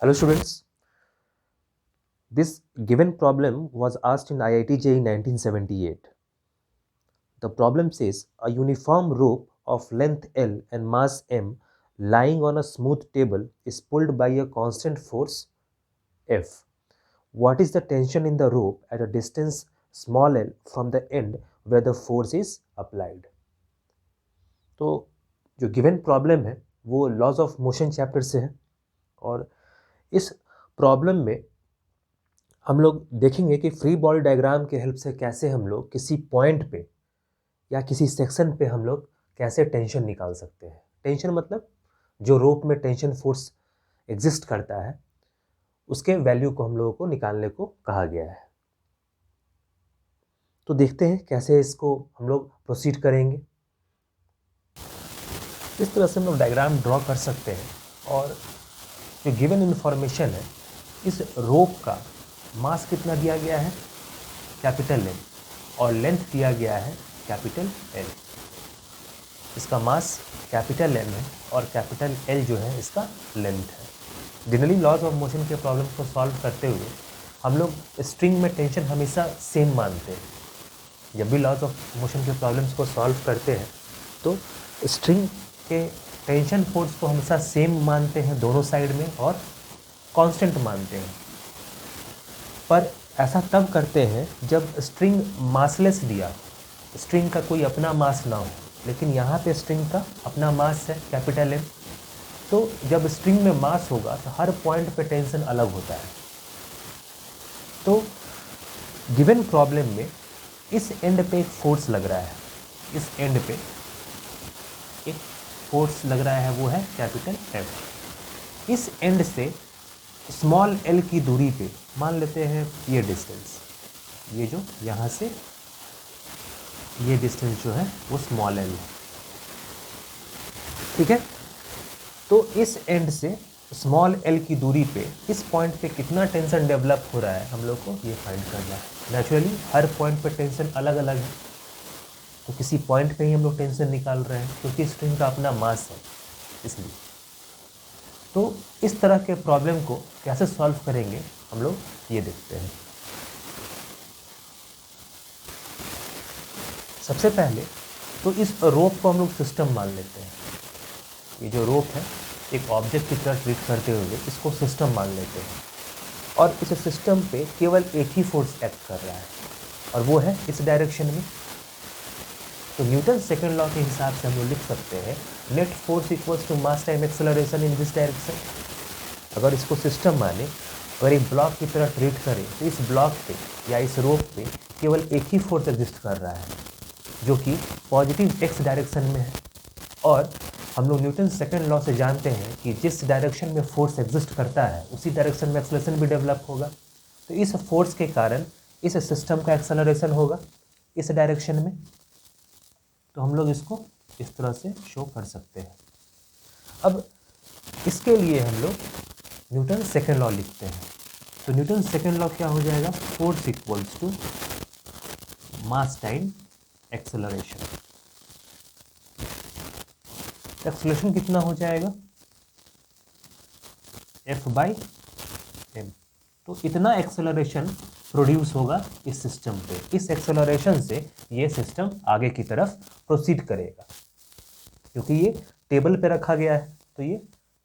Hello students, this given problem was asked in IIT JEE 1978. The problem says a uniform rope of length L and mass m lying on a smooth table is pulled by a constant force F. What is the tension in the rope at a distance small l from the end where the force is applied? तो जो given problem है वो laws of motion chapter से है और इस problem में हम लोग देखेंगे कि फ्री बॉडी डायग्राम के हेल्प से कैसे हम लोग किसी पॉइंट पे या किसी सेक्शन पे हम लोग कैसे टेंशन निकाल सकते हैं। टेंशन मतलब जो रोप में टेंशन फोर्स एग्जिस्ट करता है उसके वैल्यू को हम लोगों को निकालने को कहा गया है। तो देखते हैं कैसे इसको हम लोग प्रोसीड करेंगे। इस तरह से हम लोग डायग्राम ड्रॉ कर सकते हैं और जो गिवन इन्फॉर्मेशन है इस रोप का मास कितना दिया गया है कैपिटल एम और लेंथ दिया गया है कैपिटल एल। इसका मास कैपिटल एम है और कैपिटल एल जो है इसका लेंथ है। जनरली लॉज ऑफ मोशन के प्रॉब्लम को सॉल्व करते हुए हम लोग स्ट्रिंग में टेंशन हमेशा सेम मानते हैं। जब भी लॉज ऑफ मोशन के प्रॉब्लम्स को सॉल्व करते हैं तो स्ट्रिंग के टेंशन फोर्स को हमेशा सेम मानते हैं दोनों साइड में और कांस्टेंट मानते हैं। पर ऐसा तब करते हैं जब स्ट्रिंग मासलेस दिया, स्ट्रिंग का कोई अपना मास ना हो, लेकिन यहाँ पे स्ट्रिंग का अपना मास है कैपिटल एम। तो जब स्ट्रिंग में मास होगा तो हर पॉइंट पे टेंशन अलग होता है। तो गिवन प्रॉब्लम में इस एंड पे एक फोर्स लग रहा है, इस एंड पे एक फोर्स लग रहा है वो है कैपिटल एफ। इस एंड से स्मॉल एल की दूरी पे मान लेते हैं ये डिस्टेंस, ये जो यहाँ से ये डिस्टेंस जो है वो स्मॉल एल है, ठीक है। तो इस एंड से स्मॉल एल की दूरी पे इस पॉइंट पे कितना टेंशन डेवलप हो रहा है हम लोग को ये फाइंड करना है। नेचुरली हर पॉइंट पे टेंशन अलग अलग है, तो किसी पॉइंट पे ही हम लोग टेंशन निकाल रहे हैं क्योंकि स्ट्रिंग का अपना मास है इसलिए। तो इस तरह के प्रॉब्लम को कैसे सॉल्व करेंगे हम लोग ये देखते हैं। सबसे पहले तो इस रोप को हम लोग सिस्टम मान लेते हैं। ये जो रोप है एक ऑब्जेक्ट की तरह ट्रीट करते हुए इसको सिस्टम मान लेते हैं और इस सिस्टम पे केवल एक ही फोर्स एक्ट कर रहा है और वो है इस डायरेक्शन में। तो न्यूटन सेकंड लॉ के हिसाब से हम लोग लिख सकते हैं net force equals to mass time acceleration in this direction. अगर इसको सिस्टम माने, अगर एक ब्लॉक की तरह ट्रीट करें तो इस ब्लॉक पे या इस रोप पे केवल एक ही फोर्स एग्जिस्ट कर रहा है जो कि पॉजिटिव एक्स डायरेक्शन में है। और हम लोग न्यूटन सेकंड लॉ से जानते हैं कि जिस डायरेक्शन में फोर्स एग्जिस्ट करता है उसी डायरेक्शन में एक्सेलरेशन भी डेवलप होगा। तो इस फोर्स के कारण इस सिस्टम का एक्सेलरेशन होगा इस डायरेक्शन में। तो हम लोग इसको इस तरह से शो कर सकते हैं। अब इसके लिए हम लोग न्यूटन सेकंड लॉ लिखते हैं। तो न्यूटन सेकंड लॉ क्या हो जाएगा, force equals to mass time acceleration. Acceleration कितना हो जाएगा F बाई m। तो इतना एक्सेलरेशन प्रोड्यूस होगा इस सिस्टम पे। इस एक्सेलरेशन से ये सिस्टम आगे की तरफ प्रोसीड करेगा क्योंकि ये टेबल पे रखा गया है तो ये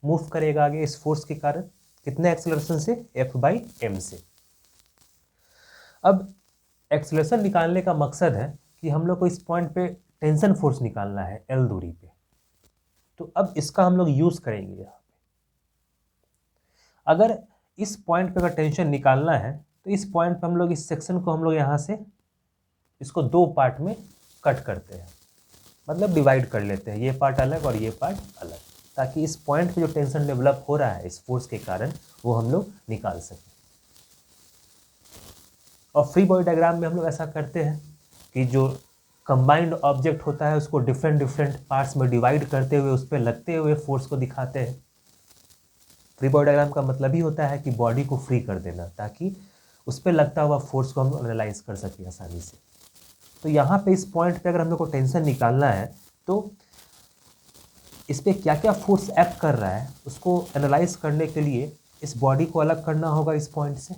मूव करेगा आगे इस फोर्स के कारण। कितने एक्सेलरेशन से, F बाई m से। अब एक्सेलरेशन निकालने का मकसद है कि हम लोग को इस पॉइंट पे टेंशन फोर्स निकालना है L दूरी पे। तो अब इसका हम लोग यूज करेंगे यहाँ पे। अगर इस पॉइंट पे अगर टेंशन निकालना है तो इस पॉइंट पे हम लोग इस सेक्शन को हम लोग यहाँ से इसको दो पार्ट में कट करते हैं, मतलब डिवाइड कर लेते हैं, ये पार्ट अलग और ये पार्ट अलग, ताकि इस पॉइंट पे जो टेंशन डेवलप हो रहा है इस फोर्स के कारण वो हम लोग निकाल सकें। और फ्री बॉडी डायग्राम में हम लोग ऐसा करते हैं कि जो कंबाइंड ऑब्जेक्ट होता है उसको डिफरेंट डिफरेंट पार्ट्स में डिवाइड करते हुए उस पर लगते हुए फोर्स को दिखाते हैं। फ्री बॉडी डायग्राम का मतलब ही होता है कि बॉडी को फ्री कर देना ताकि उस पर लगता हुआ फोर्स को हम एनालाइज कर सकें आसानी से। तो यहाँ पे इस पॉइंट पे अगर हम लोग को टेंशन निकालना है तो इस पर क्या क्या फोर्स एक्ट कर रहा है उसको एनालाइज करने के लिए इस बॉडी को अलग करना होगा इस पॉइंट से।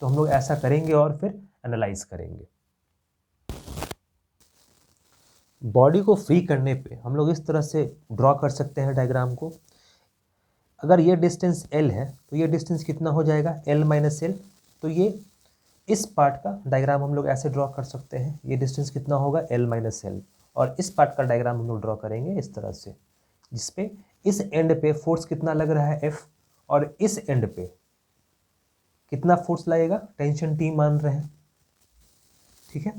तो हम लोग ऐसा करेंगे और फिर एनालाइज करेंगे। बॉडी को फ्री करने पे हम लोग इस तरह से ड्रॉ कर सकते हैं डायग्राम को। अगर ये डिस्टेंस L है तो ये डिस्टेंस कितना हो जाएगा, L माइनस L। तो ये इस पार्ट का डायग्राम हम लोग ऐसे ड्रॉ कर सकते हैं, ये डिस्टेंस कितना होगा, L माइनस L। और इस पार्ट का डायग्राम हम लोग ड्रॉ करेंगे इस तरह से, जिसपे इस एंड पे फोर्स कितना लग रहा है, F, और इस एंड पे कितना फोर्स लगेगा, टेंशन T मान रहे हैं। ठीक है,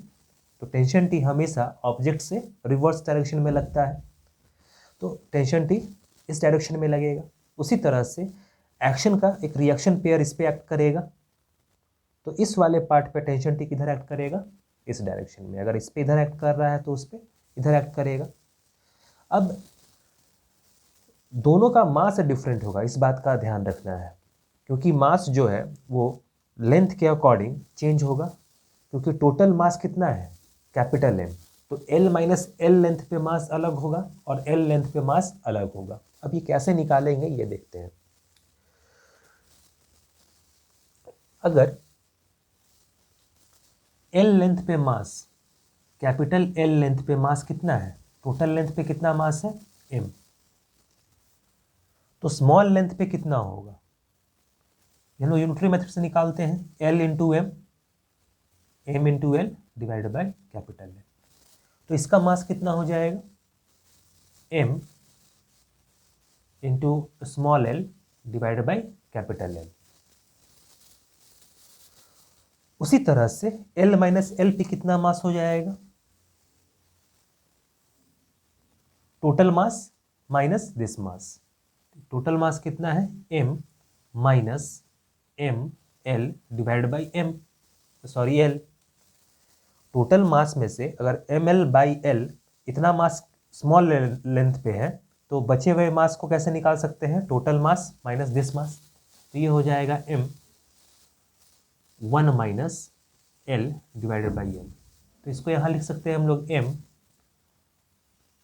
तो टेंशन T हमेशा ऑब्जेक्ट से रिवर्स डायरेक्शन में लगता है, तो टेंशन T इस डायरेक्शन में लगेगा। उसी तरह से एक्शन का एक रिएक्शन पेयर इस पे एक्ट करेगा, तो इस वाले पार्ट पे टेंशन T किधर एक्ट करेगा, इस डायरेक्शन में। अगर इस पे इधर एक्ट कर रहा है तो उस पे इधर एक्ट करेगा। अब दोनों का मास डिफरेंट होगा, इस बात का ध्यान रखना है, क्योंकि मास जो है वो लेंथ के अकॉर्डिंग चेंज होगा, क्योंकि टोटल मास कितना है, कैपिटल M। तो L माइनस L लेंथ पे मास अलग होगा और L लेंथ पे मास अलग होगा। अब ये कैसे निकालेंगे ये देखते हैं। अगर L लेंथ पे मास, कैपिटल L लेंथ पे मास कितना है, टोटल लेंथ पे कितना मास है, M, तो स्मॉल लेंथ पे कितना होगा, हम लोग यूनिटरी मेथड से निकालते हैं, L into M, M into L divide by capital L। तो इसका मास कितना हो जाएगा, M into small l divide by capital L। उसी तरह से L माइनस L पे कितना मास हो जाएगा, total mass minus this mass. Total mass कितना है, M minus M L divide by L। Total mass में से अगर ml बाई L इतना मास स्मॉल लेंथ पे है, तो बचे हुए मास को कैसे निकाल सकते हैं, total mass minus this mass. तो ये हो जाएगा M 1 minus L divided by L। तो इसको यहाँ लिख सकते हैं हम लोग M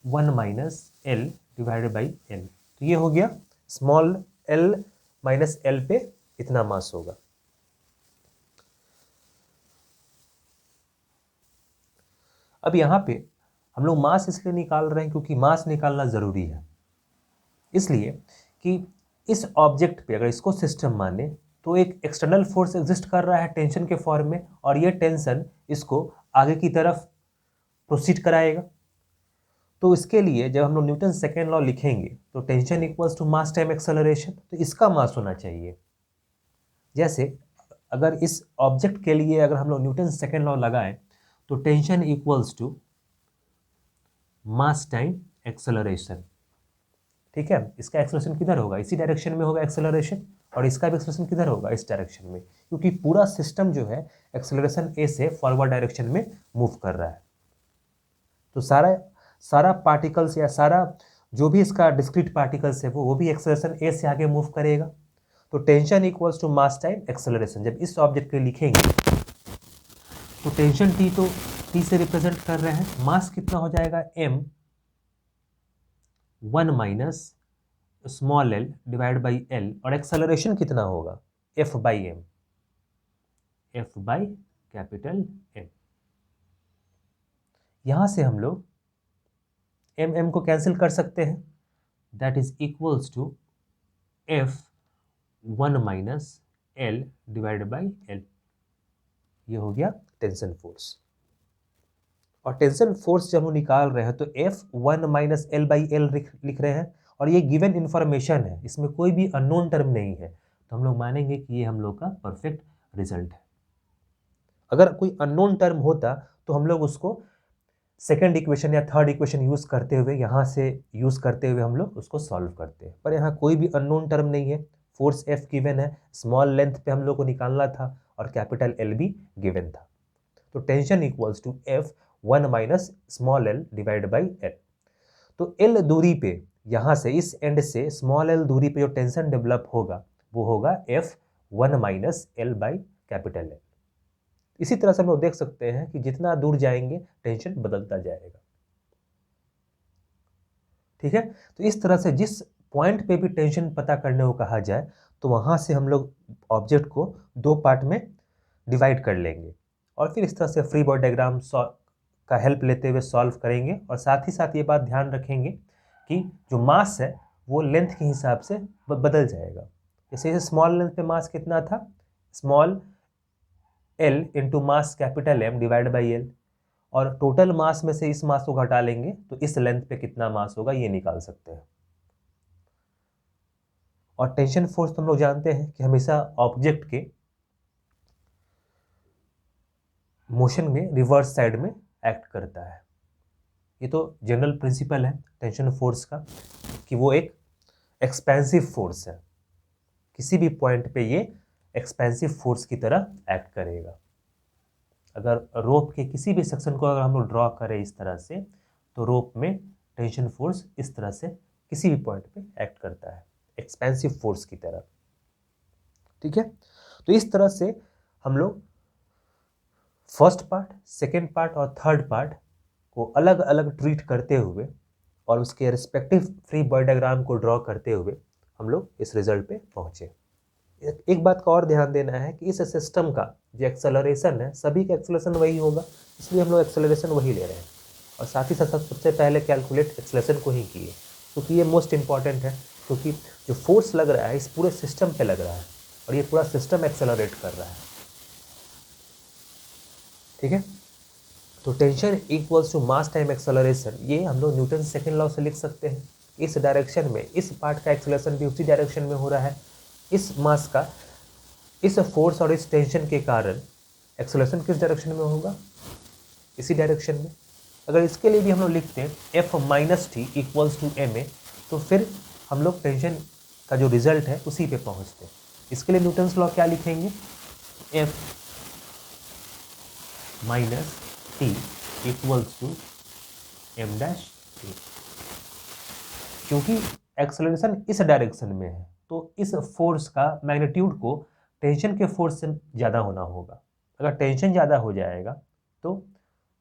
1 minus L divided by L। तो ये हो गया स्मॉल l माइनस L पे इतना मास होगा। अब यहाँ पे हम लोग मास इसलिए निकाल रहे हैं क्योंकि मास निकालना ज़रूरी है, इसलिए कि इस ऑब्जेक्ट पे अगर इसको सिस्टम माने तो एक एक्सटर्नल फोर्स एग्जिस्ट कर रहा है टेंशन के फॉर्म में, और ये टेंशन इसको आगे की तरफ प्रोसीड कराएगा। तो इसके लिए जब हम लोग न्यूटन सेकेंड लॉ लिखेंगे तो tension equals to mass time acceleration, तो इसका मास होना चाहिए। जैसे अगर इस ऑब्जेक्ट के लिए अगर हम लोग न्यूटन सेकेंड लॉ लगाएं तो tension equals to mass time acceleration. ठीक है, इसका एक्सेलरेशन किधर होगा, इसी डायरेक्शन में होगा एक्सेलरेशन, और इसका भी एक्सेलरेशन किधर होगा, इस डायरेक्शन में, क्योंकि पूरा सिस्टम जो है एक्सेलरेशन ए से फॉरवर्ड डायरेक्शन में मूव कर रहा है। तो सारा पार्टिकल्स या सारा जो भी इसका डिस्क्रीट पार्टिकल्स है वो भी एक्सेलरेशन ए से आगे मूव करेगा। तो tension equals to mass time acceleration जब इस ऑब्जेक्ट के लिए लिखेंगे तो टेंशन T तो T से रिप्रेजेंट कर रहे हैं, मास कितना हो जाएगा M 1 minus small l divide by L, और एक्सेलरेशन कितना होगा F by M, F by capital M। यहां से हम लोग M को कैंसिल कर सकते हैं, that is equals to F 1 minus L divide by L। ये हो गया टेंशन फोर्स। और टेंशन फोर्स जब हम निकाल रहे हैं तो F 1 minus L by L लिख रहे हैं, और ये गिवन इंफॉर्मेशन है, इसमें कोई भी अननोन टर्म नहीं है, तो हम लोग मानेंगे कि ये हम लोग का परफेक्ट रिजल्ट है। अगर कोई अननोन टर्म होता तो हम लोग उसको सेकंड इक्वेशन या थर्ड इक्वेशन यूज करते हुए, यहाँ से यूज करते हुए हम लोग उसको सॉल्व करते हैं, पर यहाँ कोई भी अननोन टर्म नहीं है। फोर्स F गिवन है, स्मॉल लेंथ पे हम लोग को निकालना था, और कैपिटल L भी गिवन था। तो tension equals to F 1 minus small l divide by L। तो L दूरी पे, यहाँ से इस एंड से स्मॉल l दूरी पे जो टेंशन डेवलप होगा वो होगा F 1 minus L by capital L। इसी तरह से हम लोग देख सकते हैं कि जितना दूर जाएंगे टेंशन बदलता जाएगा। ठीक है, तो इस तरह से जिस पॉइंट पे भी टेंशन पता करने को कहा जाए तो वहाँ से हम लोग ऑब्जेक्ट को 2 पार्ट में डिवाइड कर लेंगे और फिर इस तरह से फ्री बॉडी डायग्राम का हेल्प लेते हुए सॉल्व करेंगे। और साथ ही साथ ये बात ध्यान रखेंगे कि जो मास है वो लेंथ के हिसाब से बदल जाएगा। जैसे स्मॉल लेंथ पे मास कितना था, small L into mass capital M divide by L, और टोटल मास में से इस मास को घटा लेंगे तो इस लेंथ पे कितना मास होगा ये निकाल सकते हैं। और टेंशन फोर्स तो हम लोग जानते हैं कि हमेशा ऑब्जेक्ट के मोशन में रिवर्स साइड में एक्ट करता है। ये तो जनरल प्रिंसिपल है टेंशन फोर्स का कि वो एक एक्सपेंसिव फोर्स है, किसी भी पॉइंट पे ये एक्सपेंसिव फोर्स की तरह एक्ट करेगा। अगर रोप के किसी भी सेक्शन को अगर हम लोग ड्रॉ करें इस तरह से तो रोप में टेंशन फोर्स इस तरह से किसी भी पॉइंट पे एक्ट करता है एक्सपेंसिव फोर्स की तरह। ठीक है, तो इस तरह से हम लोग फर्स्ट पार्ट, सेकेंड पार्ट और थर्ड पार्ट को अलग अलग ट्रीट करते हुए और उसके रिस्पेक्टिव फ्री बॉडी डायग्राम को ड्रॉ करते हुए हम लोग इस रिजल्ट पे पहुंचे। एक बात का और ध्यान देना है कि इस सिस्टम का जो एक्सेलरेशन है सभी का एक्सेलरेशन वही होगा, इसलिए हम लोग एक्सेलरेशन वही ले रहे हैं और साथ ही साथ सबसे पहले कैलकुलेट एक्सेलरेशन को ही किए क्योंकि ये मोस्ट इंपॉर्टेंट है, क्योंकि जो फोर्स लग रहा है इस पूरे सिस्टम पे लग रहा है और ये पूरा सिस्टम एक्सेलरेट कर रहा है। ठीक है, तो tension equals to mass time acceleration, ये हम लोग न्यूटन सेकेंड लॉ से लिख सकते हैं। इस डायरेक्शन में इस पार्ट का एक्सेलरेशन भी उसी डायरेक्शन में हो रहा है, इस मास का इस फोर्स और इस टेंशन के कारण एक्सेलरेशन किस डायरेक्शन में होगा, इसी डायरेक्शन में। अगर इसके लिए भी हम लोग लिखते हैं F minus T equals to M A, तो फिर हम लोग टेंशन का जो रिजल्ट है उसी पे पहुंचते हैं। इसके लिए न्यूटन्स लॉ क्या लिखेंगे, F minus T equals to M dash T. क्योंकि एक्सेलरेशन इस डायरेक्शन में है तो इस फोर्स का मैग्नीट्यूड को टेंशन के फोर्स से ज़्यादा होना होगा। अगर टेंशन ज़्यादा हो जाएगा तो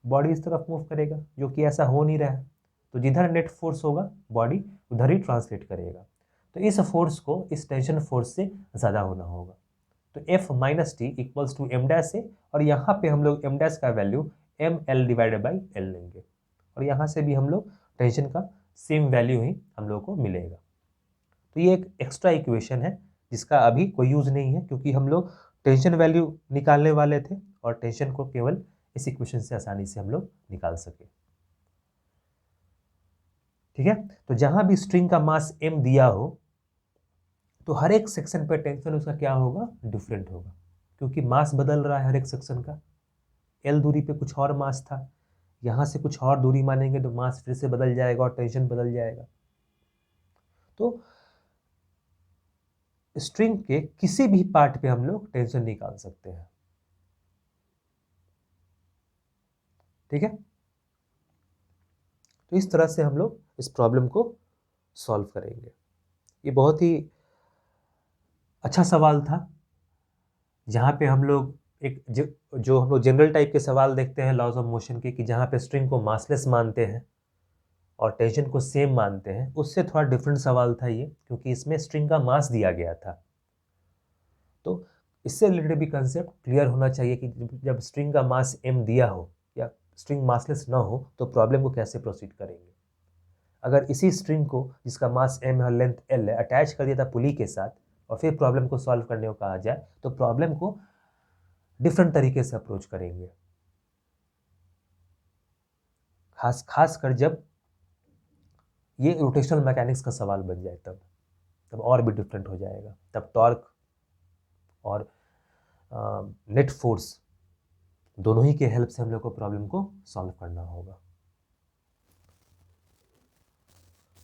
बॉडी इस तरफ मूव करेगा, जो कि ऐसा हो नहीं रहा है, तो जिधर नेट फोर्स होगा बॉडी उधर ही ट्रांसलेट करेगा। तो इस फोर्स को इस टेंशन फोर्स से ज़्यादा होना होगा। तो F minus T equals to M dash से, और यहाँ पे हम लोग एम डैश का value M L divided by L लेंगे और यहाँ से भी हम लोग टेंशन का सेम वैल्यू ही हम लोग को मिलेगा। तो ये एक एक्स्ट्रा इक्वेशन है जिसका अभी कोई यूज़ नहीं है क्योंकि हम लोग टेंशन वैल्यू निकालने वाले थे और टेंशन को केवल इस इक्वेशन से आसानी से हम लोग निकाल सके। ठीक है, तो जहां भी स्ट्रिंग का मास m दिया हो तो हर एक सेक्शन पर टेंशन उसका क्या होगा, डिफरेंट होगा, क्योंकि मास बदल रहा है हर एक सेक्शन का। l दूरी पे कुछ और मास था, यहाँ से कुछ और दूरी मानेंगे तो मास फिर से बदल जाएगा और टेंशन बदल जाएगा। तो स्ट्रिंग के किसी भी पार्ट पे हम लोग टेंशन निकाल सकते हैं। ठीक है, तो इस तरह से हम लोग इस प्रॉब्लम को सॉल्व करेंगे। ये बहुत ही अच्छा सवाल था जहाँ पे हम लोग एक जो हम लोग जनरल टाइप के सवाल देखते हैं लॉज ऑफ मोशन के, कि जहाँ पे स्ट्रिंग को मासलेस मानते हैं और टेंशन को सेम मानते हैं, उससे थोड़ा डिफरेंट सवाल था ये, क्योंकि इसमें स्ट्रिंग का मास दिया गया था। तो इससे रिलेटेड भी कंसेप्ट क्लियर होना चाहिए कि जब स्ट्रिंग का मास m दिया हो या स्ट्रिंग मासलेस ना हो तो प्रॉब्लम को कैसे प्रोसीड करेंगे। अगर इसी स्ट्रिंग को जिसका मास m है, लेंथ l है, अटैच कर दिया था पुली के साथ और फिर प्रॉब्लम को सॉल्व करने को कहा जाए तो प्रॉब्लम को डिफरेंट तरीके से अप्रोच करेंगे, खासकर जब ये रोटेशनल मैकेनिक्स का सवाल बन जाए तब और भी डिफरेंट हो जाएगा। तब टॉर्क और नेट फोर्स दोनों ही के हेल्प से हम लोग को प्रॉब्लम को सॉल्व करना होगा।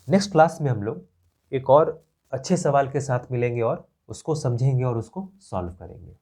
नेक्स्ट क्लास में हम लोग एक और अच्छे सवाल के साथ मिलेंगे और उसको समझेंगे और उसको सॉल्व करेंगे।